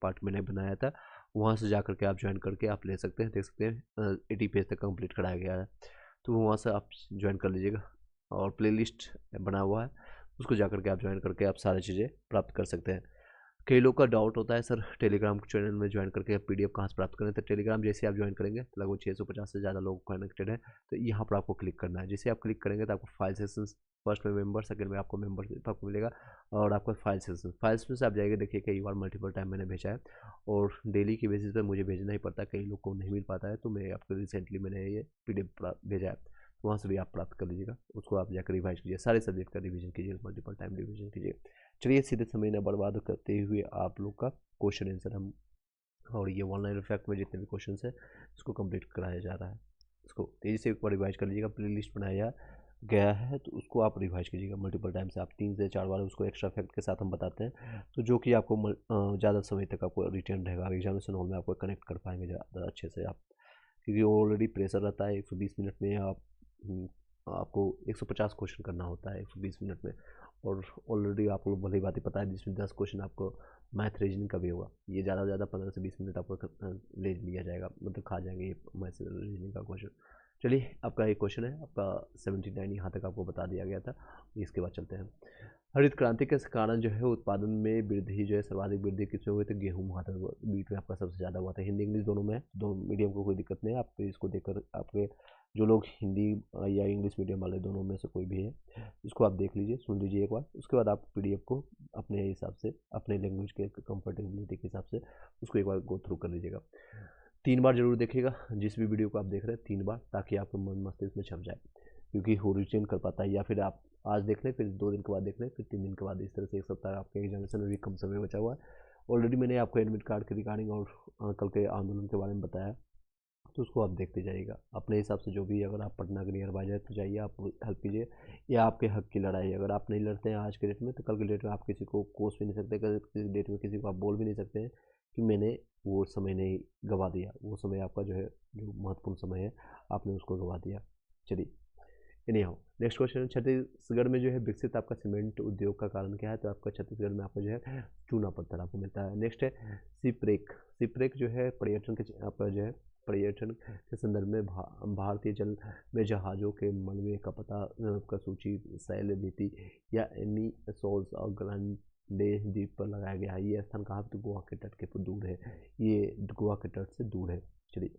Part मैंने बनाया था, वहाँ से जा करके आप ज्वाइन करके आप ले सकते हैं। देख सकते हैं 80 पेज तक कंप्लीट कराया गया है, तो वहाँ से आप ज्वाइन कर लीजिएगा। और प्लेलिस्ट बना हुआ है, उसको जा करके आप ज्वाइन करके आप सारी चीज़ें प्राप्त कर सकते हैं। कई लोग का डाउट होता है सर टेलीग्राम चैनल में ज्वाइन करके पीडीएफ कहाँ से प्राप्त करें, तो टेलीग्राम जैसे आप ज्वाइन करेंगे तो लगभग 650 से ज़्यादा लोग कनेक्टेड हैं, तो यहाँ पर आपको क्लिक करना है। जैसे आप क्लिक करेंगे तो आपको फाइल सेक्शन, फर्स्ट में मेंबर, सेकंड में आपको मेंबरशिप आपको मिलेगा, और आपको फाइल सेक्शन, फाइल्स में से आप जाएंगे, देखिए कई बार मल्टीपल टाइम मैंने भेजा है और डेली की बेसिस पे मुझे भेजना ही पड़ता है, कई लोग को नहीं मिल पाता है, तो मैं आपको रिसेंटली मैंने ये पीडीएफ भेजा है, तो वहाँ से भी आप प्राप्त कर लीजिएगा। उसको आप जाकर रिवाइज कीजिए, सारे सब्जेक्ट का रिवीजन कीजिए, मल्टीपल टाइम रिवीजन कीजिए। चलिए सीधे समय न बर्बाद करते हुए आप लोग का क्वेश्चन आंसर हम, और ये ऑनलाइन इफेक्ट में जितने भी क्वेश्चन है इसको कंप्लीट कराया जा रहा है। इसको तेज़ी से एक बार रिवाइज कर लीजिएगा, प्ले लिस्ट बनाया गया है तो उसको आप रिवाइज कीजिएगा मल्टीपल टाइम से, आप 3 से 4 बार उसको एक्स्ट्रा फैक्ट के साथ हम बताते हैं, तो जो कि आपको ज़्यादा समय तक आपको रिटेन रहेगा, एग्जामिनेशन हॉल में आपको कनेक्ट कर पाएंगे ज़्यादा अच्छे से आप, क्योंकि ऑलरेडी प्रेशर रहता है 120 मिनट में आप आपको 150 क्वेश्चन करना होता है 120 मिनट में, और ऑलरेडी आपको भली बात ही पता है जिसमें 10 क्वेश्चन आपको मैथ रीजनिंग का भी होगा, ये ज़्यादा से ज़्यादा 15 से 20 मिनट आपको ले लिया जाएगा, मतलब खा जाएंगे ये मैथ रीजनिंग का क्वेश्चन। चलिए आपका एक क्वेश्चन है आपका 79, यहाँ तक आपको बता दिया गया था। इसके बाद चलते हैं, हरित क्रांति के कारण जो है उत्पादन में वृद्धि जो है, सर्वाधिक वृद्धि किसमें हुई, तो गेहूं बीट में आपका सबसे ज़्यादा हुआ था। हिंदी इंग्लिश दोनों में, दोनों मीडियम को कोई दिक्कत नहीं है, आप इसको देखकर आपके जो लोग हिंदी या इंग्लिश मीडियम वाले दोनों में से कोई भी है, इसको आप देख लीजिए, सुन लीजिए एक बार, उसके बाद आप पीडीएफ को अपने हिसाब से, अपने लैंग्वेज के कंफर्टेबिलिटी के हिसाब से उसको एक बार गो थ्रू कर लीजिएगा। 3 बार जरूर देखिएगा जिस भी वीडियो को आप देख रहे हैं, 3 बार, ताकि आपको मन मस्तिष्क में छप जाए, क्योंकि हो रिटेन कर पाता है, या फिर आप आज देख लें, फिर 2 दिन के बाद देख लें, फिर 3 दिन के बाद, इस तरह से एक सप्ताह आपके एग्जामिनेशन में भी कम समय बचा हुआ है। ऑलरेडी मैंने आपको एडमिट कार्ड के रिगार्डिंग और कल के आंदोलन के बारे में बताया, तो उसको आप देखते जाइएगा अपने हिसाब से, जो भी अगर आप पटना के नियर बाय जाए तो जाइए, आप हेल्प कीजिए, या आपके हक की लड़ाई अगर आप नहीं लड़ते हैं आज के डेट में, तो कल के डेट में आप किसी को कोस भी नहीं सकते, किसी डेट में किसी को आप बोल भी नहीं सकते हैं कि मैंने वो समय नहीं गवा दिया, वो समय आपका जो है, जो महत्वपूर्ण समय है, आपने उसको गवा दिया। चलिए any how, next question, Chhattisgarh में जो है विकसित आपका सीमेंट उद्योग का कारण क्या है, तो आपका छत्तीसगढ़ में आपका जो है चूना पत्थर आपको मिलता है। नेक्स्ट है सिपरेक, सिपरेक जो है पर्यटन के आपका जो है पर्यटन के संदर्भ में भारतीय जल में जहाज़ों के मलबे का पता का सूची शैल नीति या एनी सोल्स और ग्रांडे द्वीप पर लगाया गया है। ये स्थान कहाँ पे, तो गोवा के तट के दूर है, ये गोवा के तट से दूर है। चलिए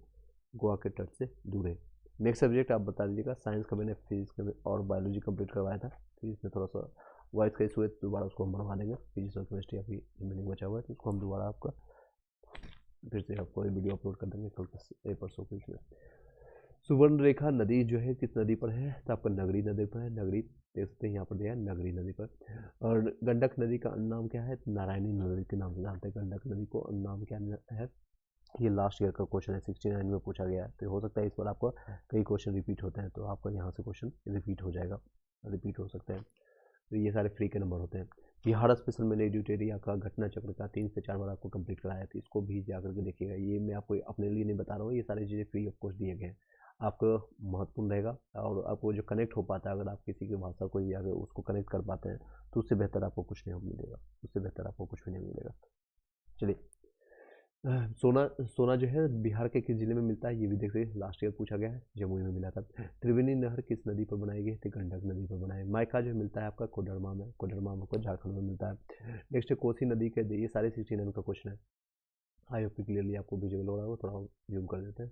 गोवा के तट से दूर है। नेक्स्ट सब्जेक्ट आप बता दीजिएगा, साइंस का मैंने फिजिक्स और बायोलॉजी कंप्लीट करवाया था, तो इसमें थोड़ा सा वॉइस का इशू है, दोबारा उसको हम बनवा देंगे। फिजिक्स और केमिस्ट्री अभी रिमेनिंग बचा हुआ है, तो उसको हम दोबारा आपका फिर से आपको वीडियो अपलोड कर देंगे कल परसों के इसमें। सुवर्ण रेखा नदी जो है किस नदी पर है, तो आपका नगरी नदी पर है, नगरी देख सकते हैं यहाँ पर दिया है नगरी नदी पर। और गंडक नदी का अन्य नाम क्या है, तो नारायणी नदी के नाम से जानते हैं गंडक नदी को, अन्य नाम क्या है। ये लास्ट ईयर का क्वेश्चन है, 69 में पूछा गया है, तो हो सकता है इस बार आपका कई क्वेश्चन रिपीट होते हैं, तो आपका यहाँ से क्वेश्चन रिपीट हो जाएगा, रिपीट हो सकता है। तो ये सारे फ्री के नंबर होते हैं। बिहार स्पेशल मैंने एडिटोरिया का घटना चक्र का 3 से 4 बार आपको कंप्लीट कराया था, इसको भी जाकर के देखिएगा। ये मैं आपको अपने लिए नहीं बता रहा हूँ, ये सारी चीज़ें फ्री ऑफ कॉस्ट दिए गए हैं, आपको महत्वपूर्ण रहेगा, और आपको जो कनेक्ट हो पाता है, अगर आप किसी की भाषा को भी अगर उसको कनेक्ट कर पाते हैं, तो उससे बेहतर आपको कुछ नहीं मिलेगा, उससे बेहतर आपको कुछ भी नहीं मिलेगा। चलिए सोना, सोना जो है बिहार के किस जिले में मिलता है, ये भी देखिए लास्ट ईयर पूछा गया है, जमुई में मिला था। त्रिवेणी नहर किस नदी पर बनाई गई, तो गंडक नदी पर बनाई। माइका जो मिलता है आपका कोडरमा में, कोडरमा आपको झारखंड में मिलता है। नेक्स्ट कोसी नदी के, ये सारे 69 का क्वेश्चन है, आई होप क्लियरली आपको विजुअल हो रहा है, थोड़ा जूम कर देते हैं।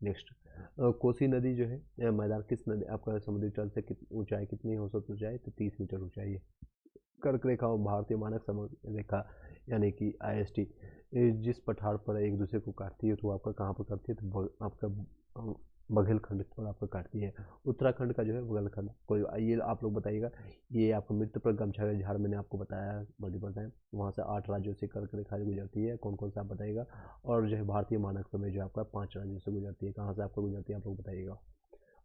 नेक्स्ट कोसी नदी जो है मैदान किस नदी आपका समुद्री तल से ऊंचाई कितनी हो सकती ऊंचाई, तो 30 मीटर ऊंचाई है। कर्क रेखा और भारतीय मानक समय रेखा यानी कि IST जिस पठार पर एक दूसरे को काटती है, तो आपका कहाँ पर काटती है, तो आपका बघेलखंड पर आपका काटती है। उत्तराखंड का जो है बघेलखंड, कोई ये आप लोग बताइएगा, ये आपको मृत्यु पर गमछा का झाड़ मैंने आपको बताया मल्टीपल टाइम, वहाँ से 8 राज्यों से कर्क रेखा गुजरती है, कौन कौन सा आप बताइएगा। और जो है भारतीय मानक समय जो आपका 5 राज्यों से गुजरती है, कहाँ से आपको गुजरती है आप लोग बताइएगा।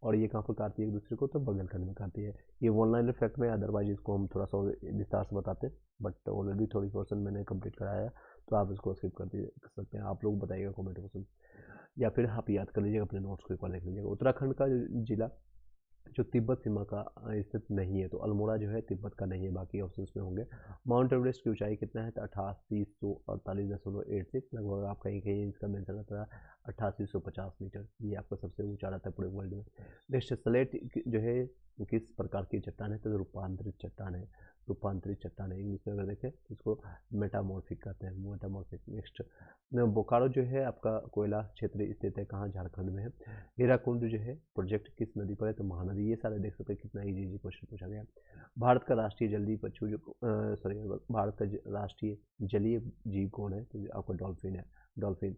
और ये कहाँ पर काटती है एक दूसरे को, तो बघेलखंड में काटती है। ये ऑनलाइन इफेक्ट में, अदरवाइज इसको हम थोड़ा सा विस्तार से बताते, बट ऑलरेडी थोड़ी क्वेश्चन मैंने कंप्लीट कराया है, तो आप इसको स्किप कर सकते हैं, आप लोग बताइएगा कमेंट क्वेश्चन, या फिर आप याद कर लीजिएगा अपने नोट्स को एक बार देख लीजिएगा। उत्तराखंड का जिला जो तिब्बत सीमा का स्थित नहीं है, तो अल्मोड़ा जो है तिब्बत का नहीं है, बाकी ऑप्शंस में होंगे। माउंट एवरेस्ट की ऊंचाई कितना है, तो 8848.86, लगभग आप कहीं कहीं इसका मेंशन रहता है 8850 मीटर, ये आपका सबसे ऊंचा रहता है पूरे वर्ल्ड में। नेक्स्ट स्लेट जो है किस प्रकार की चट्टान है, तो रूपांतरित चट्टान है, रूपांतरित चट्टान है, इंग्लिश में अगर देखें तो इसको मेटामॉर्फिक कहते हैं, मेटामॉर्फिक। नेक्स्ट बोकारो जो है आपका कोयला क्षेत्र स्थित है कहाँ, झारखंड में है। हीराकुंड जो है प्रोजेक्ट किस नदी पर है, तो महानदी। ये सारे देख सकते हैं कितना इजी इजी क्वेश्चन पूछा गया। भारत का राष्ट्रीय जलीय पशु जो सॉरी भारत का राष्ट्रीय जलीय जीव कौन है, तो आपका डॉल्फिन है, डॉल्फिन।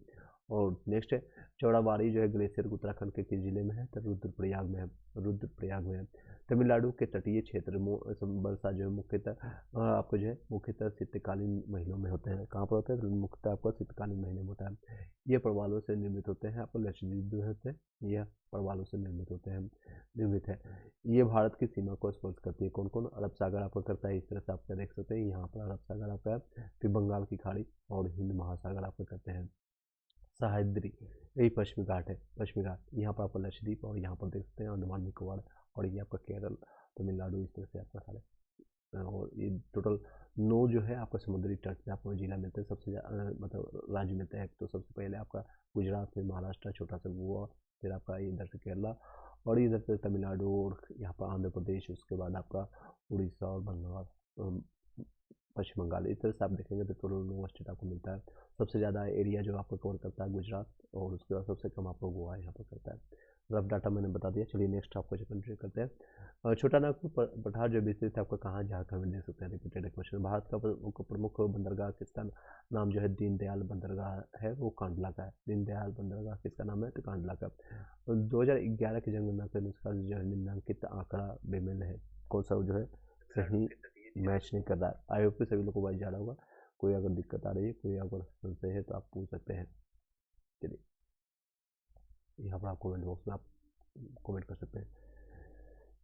और नेक्स्ट है चौड़ाबाड़ी जो है ग्लेशियर उत्तराखंड के किस जिले में है, तो रुद्रप्रयाग में है, रुद्रप्रयाग में है। तमिलनाडु के तटीय क्षेत्र वर्षा जो है मुख्यतः आपको जो है मुख्यतः शीतकालीन महीनों में होते हैं, कहाँ पर होते हैं, तो मुख्यतः आपको शीतकालीन महीने में होता है। ये प्रवालों से निर्मित होते हैं, आपको लक्षद्वीप जो होते हैं यह प्रवालों से निर्मित होते हैं, निर्मित है। ये भारत की सीमा को स्पर्श करती है, कौन कौन, अरब सागर आपको करता है, इस तरह से आप देख सकते हैं, यहाँ पर अरब सागर आपका है, फिर बंगाल की खाड़ी और हिंद महासागर आपको करते हैं। सह्याद्री यही पश्चिमी घाट है, पश्चिमी घाट, यहाँ पर आपका लक्षद्वीप और यहाँ पर देख सकते हैं अंडमान निकोबार, और ये आपका केरल, तमिलनाडु, इस तरह से आपका सारे। और ये टोटल 9 जो है आपका समुद्री तट पे आपको जिला मिलते हैं, सबसे मतलब राज्य मिलते हैं। तो सबसे पहले आपका गुजरात में महाराष्ट्र, छोटा सा गोवा, फिर आपका इधर से केरला, और इधर से तमिलनाडु, और यहाँ पर आंध्र प्रदेश, उसके बाद आपका उड़ीसा और बंगाल, पश्चिम बंगाल। इस तरह से आप देखेंगे तो टोटल 9 स्टेट आपको मिलता है। सबसे ज़्यादा एरिया जो आपको कवर करता है गुजरात, और उसके बाद सबसे कम आपको गोवा यहाँ पर करता है। रफ डाटा मैंने बता दिया। चलिए नेक्स्ट आपको कंटिन्यू करते हैं। छोटा नागपुर पठार जो विस्तृत है आपका कहाँ, झारखंड में देख सकते हैं, रिपीटेड क्वेश्चन। भारत का प्रमुख बंदरगाह किसका नाम जो है, दीनदयाल बंदरगाह है, वो कांडला का है। दीनदयाल बंदरगाह किसका नाम है, तो कांडला का। 2011 की जनगणना के अनुसार जो है निम्नलिखित आंकड़ा बेमेल है, कौन सा जो है सही मैच नहीं कर रहा है। आई होप सभी लोगों को वाइज जा रहा होगा। कोई अगर दिक्कत आ रही है, कोई अगर संशय है तो आप पूछ सकते हैं। चलिए यहाँ पर आप कमेंट बॉक्स में आप कमेंट कर सकते हैं।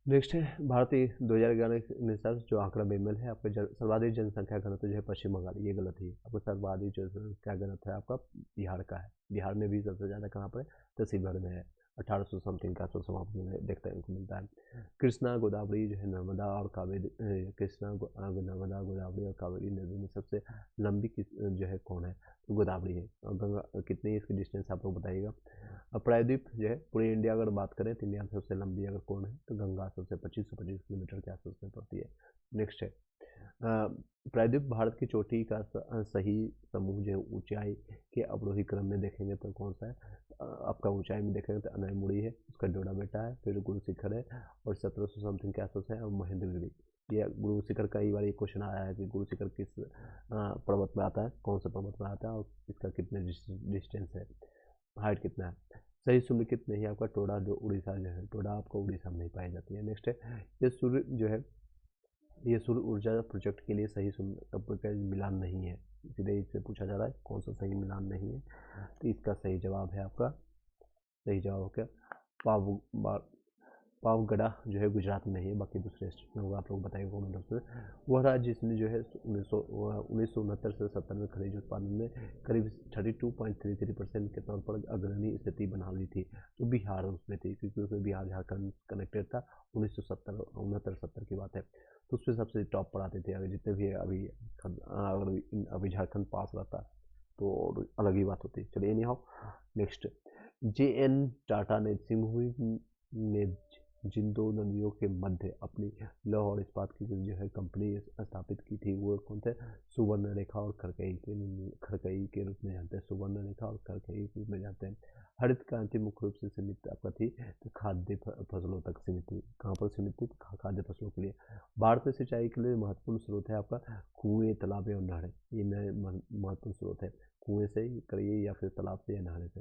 नेक्स्ट है भारतीय 2011 के अनुसार जो आंकड़ा बेमेल है, आपका सर्वाधिक जनसंख्या घनत्व जो है पश्चिम बंगाल, ये गलत है। आपको सर्वाधिक जनसंख्या घनत्व है आपका बिहार का है। बिहार में भी सबसे ज़्यादा कहाँ पर है, तो शिवहर में है, 1800 समथिंग का आसपास समाप्त में देखते हैं को मिलता है। कृष्णा गोदावरी जो है नर्मदा और कावेरी, कृष्णा नर्मदा गोदावरी और कावेरी नदी में सबसे लंबी जो है कौन है, तो गोदावरी है। और गंगा कितनी इसकी डिस्टेंस आप लोग बताइएगा। प्रायद्वीप जो है पूरे इंडिया अगर बात करें तो इंडिया में सबसे लंबी अगर कौन है, तो गंगा सबसे 2525 किलोमीटर के आसपास में पड़ती है। नेक्स्ट है प्रायद्वीप भारत की चोटी का सही समूह जो ऊंचाई के अवरोही क्रम में देखेंगे तो कौन सा है, आपका ऊंचाई में देखेंगे तो अनैमुड़ी है, उसका डोडा बेटा है, फिर गुरु शिखर है, और 1700 समथिंग के आसपास है, और महेंद्रगिरी। ये गुरु शिखर कई बार ये क्वेश्चन आया है कि गुरु शिखर किस पर्वत में आता है, कौन से पर्वत में आता है, और इसका कितने डिस्टेंस है, हाइट कितना है। सही सुमेलित नहीं है आपका टोडा, जो उड़ीसा जो है, टोडा आपको उड़ीसा में नहीं पाई जाती है। नेक्स्ट है ये सूर्य जो है, ये सूर्य ऊर्जा प्रोजेक्ट के लिए सही मिलान नहीं है, सीधे इससे पूछा जा रहा है कौन सा सही मिलान नहीं है, तो इसका सही जवाब है आपका, सही जवाब हो क्या, पावगढ़ जो है गुजरात में नहीं है, बाकी दूसरे स्टेट में होगा। आप लोग बताइए कमेंट बॉक्स में। वह राज्य जिसने जो है 1969 से 70 में खनिज उत्पादन में करीब 32.33% के तौर पर अग्रणी स्थिति बना ली थी, तो बिहार उसमें थी, क्योंकि उसमें बिहार झारखंड कनेक्टेड था। 1969 की बात है, तो उसमें सबसे टॉप पर आते थे। अगर जितने भी अभी झारखंड पास रहता तो अलग ही बात होती। चलिए नहीं हो। नेक्स्ट JN टाटा ने सिंघुई में जिन 2 नदियों के मध्य अपनी लौह और इस्पात की जो है कंपनी स्थापित की थी, वो कौन थे, सुवर्ण रेखा और खरकई के रूप में जानते हैं, सुवर्ण रेखा और खरकई के रूप में जानते हैं। हरित क्रांति मुख्य रूप से सीमित आपका थी तो खाद्य फसलों तक सीमित थी, कहाँ पर सीमित थी, खाद्य फसलों के लिए। भारत में सिंचाई के लिए महत्वपूर्ण स्रोत है आपका कुएं, तालाब और नहरें, ये महत्वपूर्ण स्रोत है। कुएं से करिए या फिर तालाब से या नहरें से।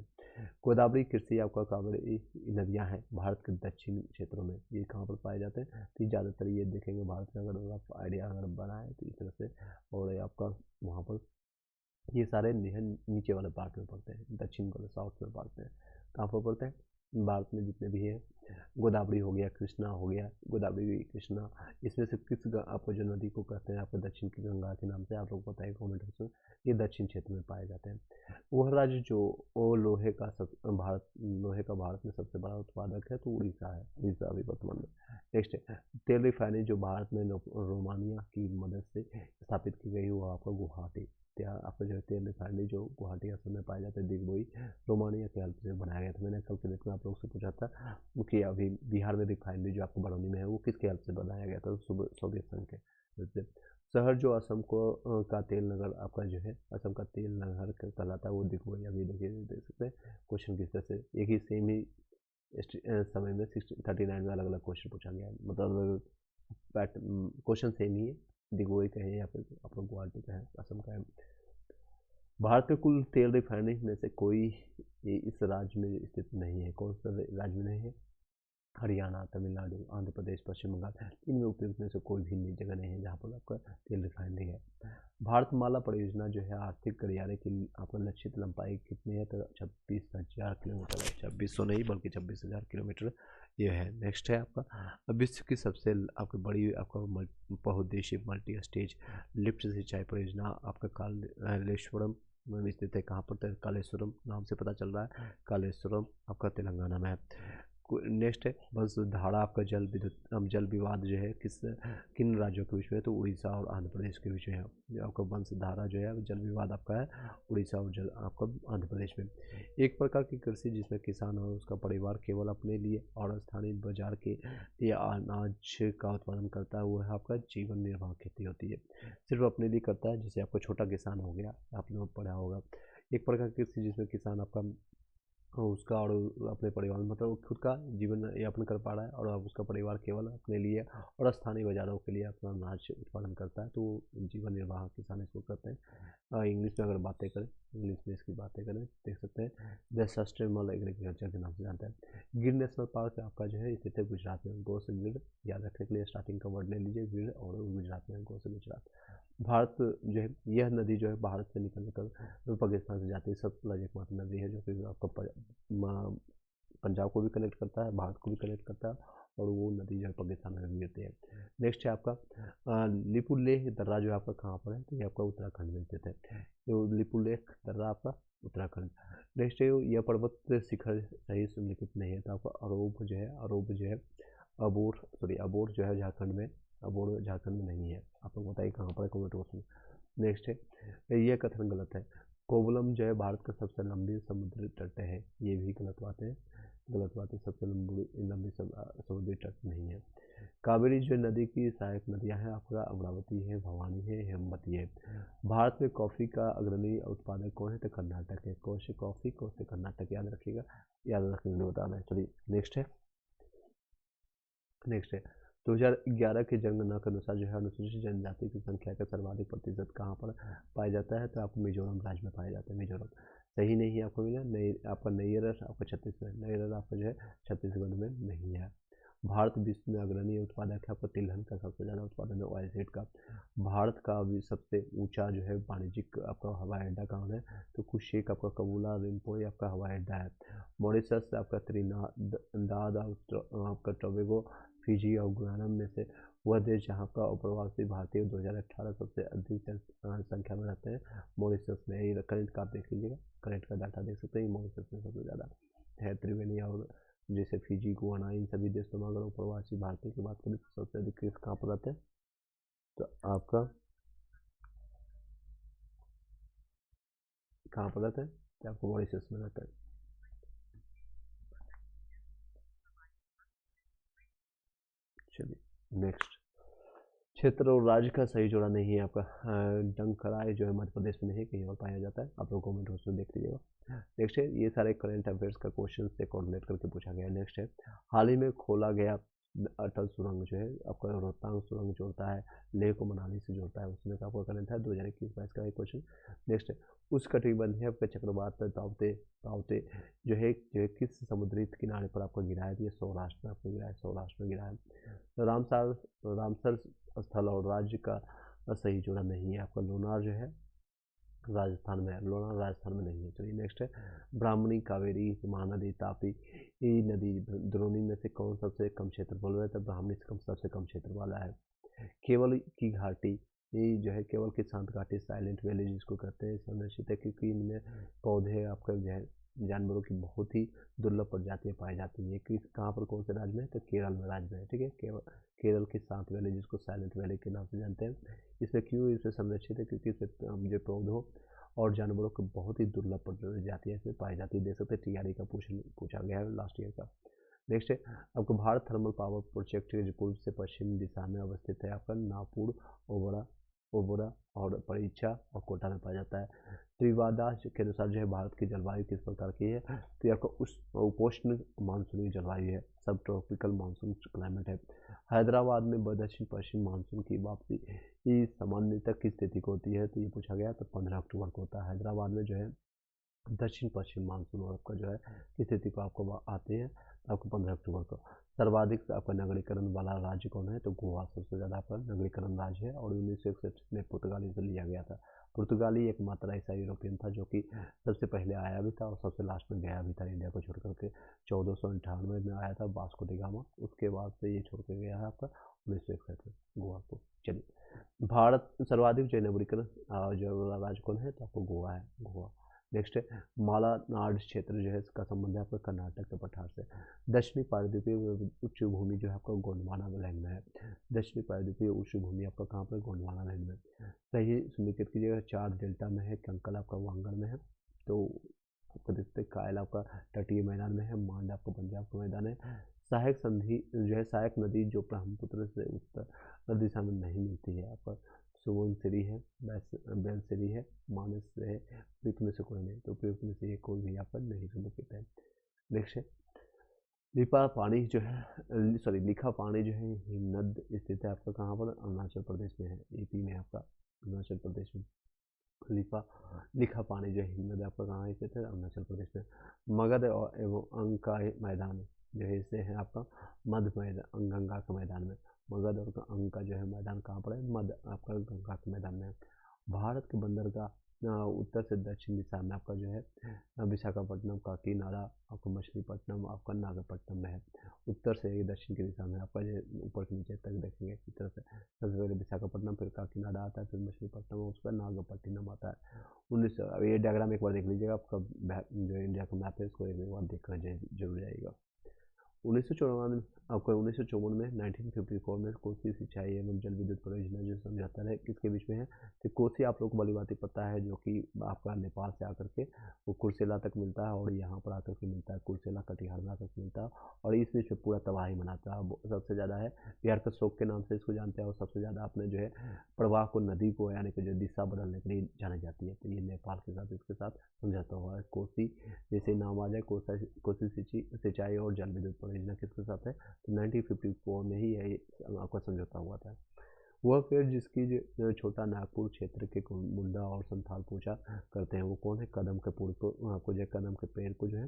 गोदावरी, कृषि आपका कावेरी नदियां हैं भारत के दक्षिण क्षेत्रों में, ये कहाँ पर पाए जाते हैं, तो ज़्यादातर ये देखेंगे भारत में, अगर आप आइडिया अगर बनाए तो इस तरह से। और ये आपका वहाँ पर ये सारे नीचे वाले पार्ट में पड़ते हैं, दक्षिण वाले साउथ में पड़ते हैं, कहाँ पर पड़ते हैं, भारत में जितने भी हैं, गोदावरी हो गया, कृष्णा हो गया, गोदावरी, कृष्णा, इसमें से किस आपको जो नदी को कहते हैं आपको दक्षिण की गंगा के नाम से आप लोग बताइए कमेंट बॉक्स में, ये दक्षिण क्षेत्र में पाए जाते हैं। वह राज्य जो वो लोहे का भारत में सबसे बड़ा उत्पादक है तो उड़ीसा है, उड़ीसा अभी वर्तमान में। नेक्स्ट है तेल रिफाइनरी जो भारत में रोमानिया की मदद से स्थापित की गई वो आपका गुवाहाटी, आपका जो है तेल रिफाइनरी जो गुवाहाटी असम में पाए जाते हैं, दिग्बोई रोमानिया के हेल्प से बनाया गया था। मैंने कल के डेट में आप लोगों से पूछा था कि अभी बिहार में रिफाइनरी जो आपको बरौनी में है वो किसके हेल्प से बनाया गया था, सोवियत संघ के हेल्प से। शहर जो असम को का तेल नगर आपका जो है असम का तेल नगर कहलाता है वो दिग्बोई। अभी देखिए देख सकते हैं क्वेश्चन किस तरह से एक ही सेम ही समय में 1639 में अलग अलग क्वेश्चन पूछा गया है, मतलब क्वेश्चन सेम ही है, दिग्बोई का है या फिर आप लोग गुवाहाटी का है, असम का है। भारत में कुल तेल रिफाइनरी में से कोई इस राज्य में स्थित नहीं है, कौन सा राज्य में नहीं है, हरियाणा, तमिलनाडु, आंध्र प्रदेश, पश्चिम बंगाल, इनमें उपयुक्त में से कोई भी नहीं जगह नहीं है जहाँ पर आपका तेल रिफाइनरी है। भारतमाला परियोजना जो है आर्थिक गलियारे की आपका लक्षित लंबाई कितनी है तो 26,000 किलोमीटर है, 2600 नहीं बल्कि 26,000 किलोमीटर ये है। नेक्स्ट है आपका विश्व की सबसे आपकी बड़ी आपका बहुउद्देशीय मल्टी स्टेज लिफ्ट सिंचाई परियोजना आपका कालेश्वरम में स्थित है। कहाँ पर, कालेश्वरम नाम से पता चल रहा है, कालेश्वरम आपका तेलंगाना में है। नेक्स्ट है वंशधारा आपका जल विवाद जो है किन राज्यों के बीच में है तो उड़ीसा और आंध्र प्रदेश के बीच में है। आपका वंशधारा जो है जल विवाद आपका है उड़ीसा और आपका आंध्र प्रदेश में। एक प्रकार की कृषि जिसमें किसान और उसका परिवार केवल अपने लिए और स्थानीय बाजार के लिए अनाज का उत्पादन करता है वो है आपका जीवन निर्वाह खेती होती है, सिर्फ अपने लिए करता है, जैसे आपका छोटा किसान हो गया, आपने पढ़ा होगा। एक प्रकार की कृषि जिसमें किसान आपका उसका और अपने परिवार मतलब खुद का जीवन यापन कर पा रहा है और अब उसका परिवार केवल अपने लिए और स्थानीय बाजारों के लिए अपना अनाज उत्पादन करता है तो जीवन निर्वाह किसान इसको करते हैं। इंग्लिश में अगर बातें करें, इंग्लिश में इसकी बातें करें देख सकते हैं द सस्टेनेबल एग्रीकल्चर के नाम से जानते हैं। गिर नेशनल पार्क आपका जो है स्थित है गुजरात में, गो से गिर याद रखने के लिए स्टार्टिंग का वर्ड ले लीजिए, गिर और गुजरात में, गो से गुजरात। भारत जो है यह नदी जो है भारत से निकल कर पाकिस्तान से जाती है, सतलज एकमात्र नदी है जो कि आपका पंजाब को भी कनेक्ट करता है, भारत को भी कनेक्ट करता है और वो नदी जो है पाकिस्तान में भी गिरती है। नेक्स्ट है आपका लिपुलेख दर्रा जो है आपका कहाँ पर है तो ये आपका उत्तराखंड में स्थित है, तो लिपुलेख दर्रा आपका उत्तराखंड। नेक्स्ट है यह पर्वत शिखर सही लिखित नहीं है तो आपका अरोब जो है अबोर जो है झारखंड में, अबोर झारखंड में नहीं है, आप लोग बताइए कहाँ पर है कमेंट बॉक्स में। नेक्स्ट है यह कथन गलत है, कोवलम जो है भारत का सबसे लंबी समुद्री तट है, ये भी गलत बात है, सबसे लंबी समुद्री तट नहीं है। कावेरी जो नदी की सहायक नदियां हैं आपका अमरावती है, भवानी है, हेमवती है। भारत में कॉफ़ी का अग्रणी उत्पादक कौन है तो कर्नाटक है, कौन से कॉफ़ी कौन से कर्नाटक, याद रखिएगा, याद रखने के लिए बताना है। चलिए नेक्स्ट है 2011 की जनगणना के अनुसार जो है अनुसूचित जनजाति की संख्या का सर्वाधिक प्रतिशत कहाँ पर पाया जाता है तो आपको मिजोरम राज्य में पाया जाता है, मिजोरम सही नहीं है आपको मिला नहीं, आपका नैयर आपका छत्तीसगढ़, नैयर आपका जो है छत्तीसगढ़ में नहीं है। भारत विश्व में अग्रणी उत्पादक है आपका तिलहन का, सबसे ज़्यादा उत्पादन है ऑयल सीड का। भारत का अभी सबसे ऊंचा जो है वाणिज्यिक आपका हवाई अड्डा कहाँ है तो कुशेक आपका कबूला रिम्पोई आपका हवाई अड्डा है। मॉरिशस आपका त्रिनिदाद आपका टोबैगो, फिजी और गुयाना में से वह देश जहाँ का अप्रवासी भारतीय 2018 सबसे अधिक संख्या में रहते हैं मॉरिशस में। ये करंट का आप देख लीजिएगा, करंट का डाटा देख सकते हैं, मॉरिशस में सबसे ज़्यादा है। त्रिवेणी और जैसे फिजी, गुयाना, इन सभी देशों में अगर प्रवासी भारतीय की बात करें तो सबसे अधिक केस कहाँ पर रहते हैं तो आपका कहाँ पर रहते हैं तो आपको मॉरिशस में रहता है। चलिए नेक्स्ट, क्षेत्र और राज्य का सही जोड़ा नहीं है आपका, डंकराय जो है मध्य प्रदेश में नहीं कहीं और पाया जाता है, आप लोग कमेंट बॉक्स में देख लीजिएगा। नेक्स्ट है ये सारे करंट अफेयर्स का क्वेश्चन से कोऑर्डिनेट करके पूछा गया। नेक्स्ट है हाल ही में खोला गया अटल सुरंग जो है आपका रोहतांग सुरंग जोड़ता है लेह को मनाली से जोड़ता है, उसमें का आपका करंट है 2021-22 का एक क्वेश्चन। नेक्स्ट है उस कटिबंधीय आपका चक्रवात तावते तावते जो है किस समुद्री किनारे पर आपका गिरा है, ये सौराष्ट्र में आपको गिरा है, सौराष्ट्र में गिरा है। रामसर स्थल और राज्य का सही जोड़ा नहीं है आपका, लोनार जो है राजस्थान में है, लोनावला राजस्थान में नहीं है। चलिए नेक्स्ट है ब्राह्मणी, कावेरी, महानदी, तापी, ये नदी द्रोणी में से कौन सबसे कम क्षेत्रफल है? तो ब्राह्मणी से कम सबसे कम क्षेत्र वाला है। केवल की घाटी, ये जो है केवल की शांत घाटी, साइलेंट वैली जिसको कहते हैं, संरक्षित है क्योंकि इनमें पौधे आपका जो है जानवरों की बहुत ही दुर्लभ प्रजातियां पाई जाती हैं। किस कहाँ पर कौन से राज्य में है? तो केरल में राज्य में है। ठीक है, केरल की शांत वैली जिसको साइलेंट वैली के नाम से जानते हैं। इसमें क्यों इसे संरक्षित है? क्योंकि इसमें जो पौधों और जानवरों की बहुत ही दुर्लभ प्रजातियां इसमें पाई जाती है। देख सकते हैं टीआरई का पूछा गया है लास्ट ईयर का। नेक्स्ट है आपको भारत थर्मल पावर प्रोजेक्ट जो पूर्व से पश्चिम दिशा में अवस्थित है आपका नागपुर, ओबरा ओबरा और परीक्षा और कोटा में पाया जाता है। त्रिवादा के अनुसार जो है भारत की जलवायु किस प्रकार की है? तो ये आपका उपोष्ण मानसूनी जलवायु है, सब ट्रॉपिकल मानसून क्लाइमेट है। हैदराबाद में दक्षिण पश्चिम मानसून की वापसी सामान्यतः किस तिथि को होती है? तो ये पूछा गया, तो 15 अक्टूबर को होता है। हैदराबाद में जो है दक्षिण पश्चिम मानसून और आपका जो है किस तिथि को आपको आते हैं? आपको 15 अक्टूबर को। सर्वाधिक आपका नगरीकरण वाला राज्य कौन है? तो गोवा सबसे ज़्यादा आपका नगरीकरण राज्य है और 1961 में पुर्तगाली से लिया गया था। पुर्तगाली एकमात्र ऐसा यूरोपियन था जो कि सबसे पहले आया भी था और सबसे लास्ट में गया भी था इंडिया को छोड़ करके। 1498 में आया था वास्को डी गामा, उसके बाद से ये छोड़ के गया है आपका 1961 में गोवा को। चलिए भारत सर्वाधिक जो नगरीकरण जो वाला राज्य कौन है? तो आपको गोवा है, गोवा। नेक्स्ट है मालानाड क्षेत्र जो है इसका संबंध है आपका कर्नाटक के पठार से। दक्षिणी प्रायद्वीपीय उच्च भूमि जो है आपका गोंडवाना लैंड में है। दक्षिणी प्रायद्वीपीय उच्च भूमि आपका कहाँ पर? गोंडवाना लैंड में। सही सुनिश्चित कीजिएगा। 4 डेल्टा में है, कंकल आपका वांगल में है, तो आपको देखते हैं कायल आपका तटीय मैदान में है, मांड आपका पंजाब का मैदान है। सहायक संधि जो है सहायक नदी जो ब्रह्मपुत्र से उत्तर दिशा में नहीं मिलती है आपका सुबनसिरी है, बेलसिरी है, मानस है, उपयुक्त में से कोई नहीं, तो उपयुक्त में से ये कोई भी यहाँ पर नहीं सुनिश्चित है। नेक्स्ट है लिपा पानी जो है सॉरी लिखा पानी जो है हिमनद स्थित है आपका कहाँ पर? अरुणाचल प्रदेश में है, यूपी में आपका अरुणाचल प्रदेश में। लिखा पानी जो है हिमनद आपका कहाँ स्थित है? अरुणाचल प्रदेश में। मगध और एवं अंग का मैदान जो है इसे है आपका मध्य मैदान गंगा के मैदान में। मगध और अंग का जो है मैदान कहाँ पर है? मध्य आपका गंगा के मैदान में। भारत के बंदरगाह उत्तर से दक्षिण दिशा में आपका जो है विशाखापट्टनम, काकीनाडा, आपका मछलीपट्टनम, आपका नागपट्टनम में है। उत्तर से दक्षिण की दिशा में आपका जो ऊपर से नीचे तक देखेंगे इस तरह से। सबसे पहले विशाखापट्टनम, फिर काकीनाडा आता है, फिर मछलीपट्टनम और उसका नागपट्टिनम आता है। 19 ये डायग्राम एक बार देख लीजिएगा, आपका जो इंडिया का मैप है इसको एक बार देखना जरूर जाएगा। 1954 आपका 1954 में 1954 में कोसी सिंचाई एवं जल विद्युत परियोजना जो समझौता है किसके बीच में है? तो कोसी आप लोग को भली बात पता है जो कि आपका नेपाल से आकर के वो कुर्सेला तक मिलता है और यहाँ पर आकर के मिलता है, कुर्सेला कटिहार में आकर के मिलता है और इस बीच में पूरा तबाही मनाता है। सबसे ज़्यादा है बिहार का शोक के नाम से इसको जानते हैं और सबसे ज़्यादा आपने जो है प्रवाह को नदी को यानी कि जो दिशा बदलने के लिए जानी जाती है। तो ये नेपाल के साथ इसके साथ समझौता हुआ है। कोसी जैसे नाम आ जाए कोसी सिंचाई और जल विद्युत परियोजना किसके साथ है? तो 1954 में ही यह आपका समझौता हुआ था। वह पेड़ जिसकी जो छोटा नागपुर क्षेत्र के मुंडा और संथाल पूजा करते हैं वो कौन है? कदम के पेड़ को आपको जो कदम के पेड़ को जो है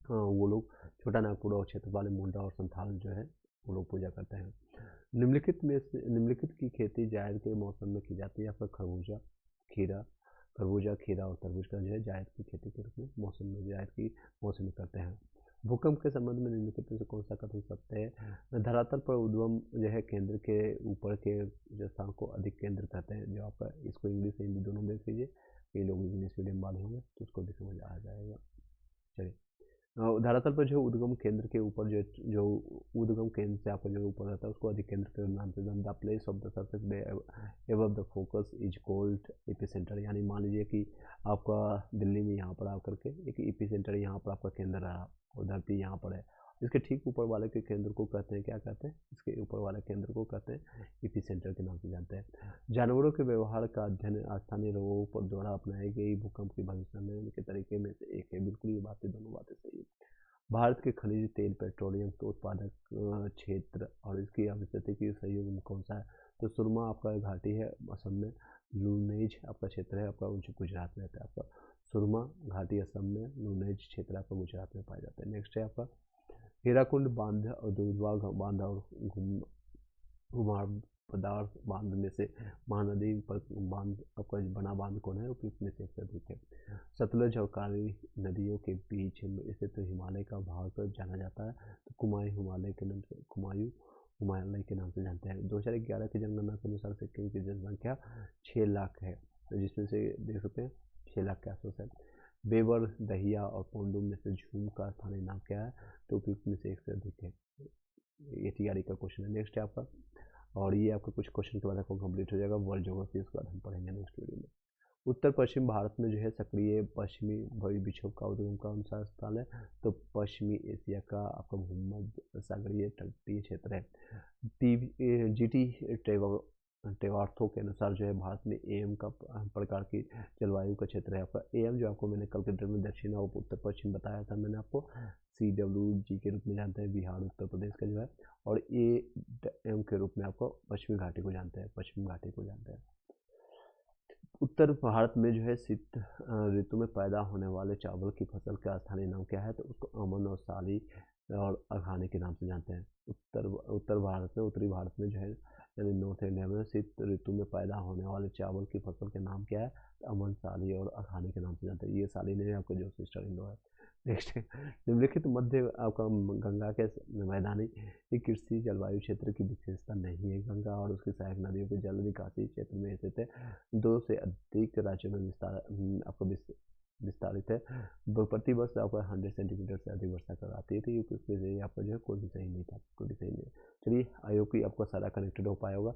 वो लोग छोटा नागपुर और क्षेत्र वाले मुंडा और संथाल जो है वो लोग पूजा करते हैं। निम्नलिखित की खेती जायद के मौसम में की जाती है। आपका खरबूजा, खीरा और तरबूज का जो है जायद की खेती के रूप में मौसम में जायद की मौसम में करते हैं। भूकंप के संबंध में निम्नलिखित में से कौन सा कथन सत्य है? धरातल पर उद्गम जो है केंद्र के ऊपर के जो स्थान को अधिक केंद्र कहते हैं। जो आपका इसको इंग्लिश से हिंदी दोनों देख लीजिए, कई लोग इंग्लिश मीडियम वाले होंगे तो उसको भी समझ आ जाएगा। चलिए धरातल पर जो उद्गम केंद्र के ऊपर जो उद्गम केंद्र से आपका जो ऊपर रहता है उसको अधिक केंद्र के नाम से the place of the surface above the focus is called epicentre. यानी मान लीजिए कि आपका दिल्ली में यहाँ पर आकर के एक एपिसेंटर यहाँ पर आपका केंद्र रहा और धरती यहाँ पर है, इसके ठीक ऊपर वाले के केंद्र को कहते हैं क्या कहते हैं? इसके ऊपर वाले केंद्र को कहते हैं एपिसेंटर के नाम से जानते हैं। जानवरों के व्यवहार का अध्ययन स्थानीय लोगों पर द्वारा अपनाई गई भूकंप की भविष्यवाणी के तरीके में से एक है। बिल्कुल ये बातें दोनों बातें सही है। भारत के खनिज तेल पेट्रोलियम के उत्पादक क्षेत्र और इसकी अवस्थिति की सहयोग में कौन सा है? तो सुरमा आपका घाटी है असम में, लूनेज आपका क्षेत्र है आपका गुजरात में रहता है। आपका सुरमा घाटी असम में, लूनेज क्षेत्र आपका गुजरात में पाया जाता है। नेक्स्ट है आपका हीराकुंड बांध और दुधवा बांध और पदार्थ बांध में से महानदी पर बांध आपका बना बांध कौन है? उपयुक्त में से एक से अधिक है। सतलज और काली नदियों के बीच स्थित तो हिमालय का भाग जाना जाता है, तो कुमायूं हिमालय के नाम से हिमालय के नाम से जानते हैं। 2011 की जनगणना के अनुसार सिक्किम की जनसंख्या 6 लाख है, तो जिसमें से देख सकते हैं 6 लाख के आसपास है। बेवर, दहिया और पोंडू में से झूम का स्थानीय नाम क्या है? तो उपयुक्त में से एक से अधिक है। ये TRE का क्वेश्चन है। नेक्स्ट है आपका, और ये आपका कुछ क्वेश्चन के बाद आपको कंप्लीट हो जाएगा वर्ल्ड ज्योग्राफी, उसके बाद हम पढ़ेंगे नेक्स्ट वीडियो में। उत्तर पश्चिम भारत में जो है सक्रिय पश्चिमी विक्षोभ का उद्गम का कौन सा स्थल है? तो पश्चिमी एशिया का आपका भूमध्य सागरीय तटीय क्षेत्र है। GT टेवार्थो के अनुसार जो है भारत में AM का प्रकार की जलवायु का क्षेत्र है। आपका AM जो आपको मैंने कल के ड्रिल में दक्षिण और उत्तर पश्चिम बताया था मैंने आपको, CWG के रूप में जानते हैं बिहार उत्तर प्रदेश का जो है, और AM के रूप में आपको पश्चिमी घाटी को जानते हैं, पश्चिमी घाटी को जानते हैं। उत्तर भारत में जो है शीत ऋतु में पैदा होने वाले चावल की फसल का स्थानीय नाम क्या है? तो उसको अमन और साली और अघानी के नाम से जानते हैं। उत्तर भारत में, उत्तरी भारत में जो है यानी नॉर्थ इंडिया में शीत ऋतु में पैदा होने वाले चावल की फसल के नाम क्या है? तो अमन, साली और अघानी के नाम से जानते हैं। ये साली नहीं है आपका जो सिस्टर इन लॉ है। नेक्स्ट है, निम्नलिखित मध्य आपका गंगा के मैदानी कृषि जलवायु क्षेत्र की विशेषता नहीं है। गंगा और उसकी सहायक नदियों के जल निकासी क्षेत्र में स्थित है, 2 से अधिक राज्यों में आपको विस्तारित है। प्रति वर्ष आपका 100 सेंटीमीटर से अधिक वर्षा कराती है। तो ये आपका जो है कोई भी सही नहीं था, कोई भी सही नहीं। चलिए, आई होप कि आपका सारा कनेक्टेड हो पाया होगा।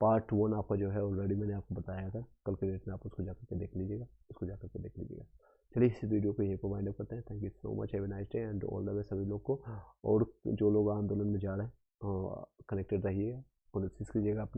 पार्ट 1 आपका जो है ऑलरेडी मैंने आपको बताया था, कल के डेट में आप उसको जाकर के देख लीजिएगा, चलिए इस वीडियो को यहीं पर वाइंड अप करते हैं। Thank you so much, have a nice day and all the way सभी लोग को। और जो लोग आंदोलन में जा रहे हैं कनेक्टेड रहिएगा, कोशिश कीजिएगा अपने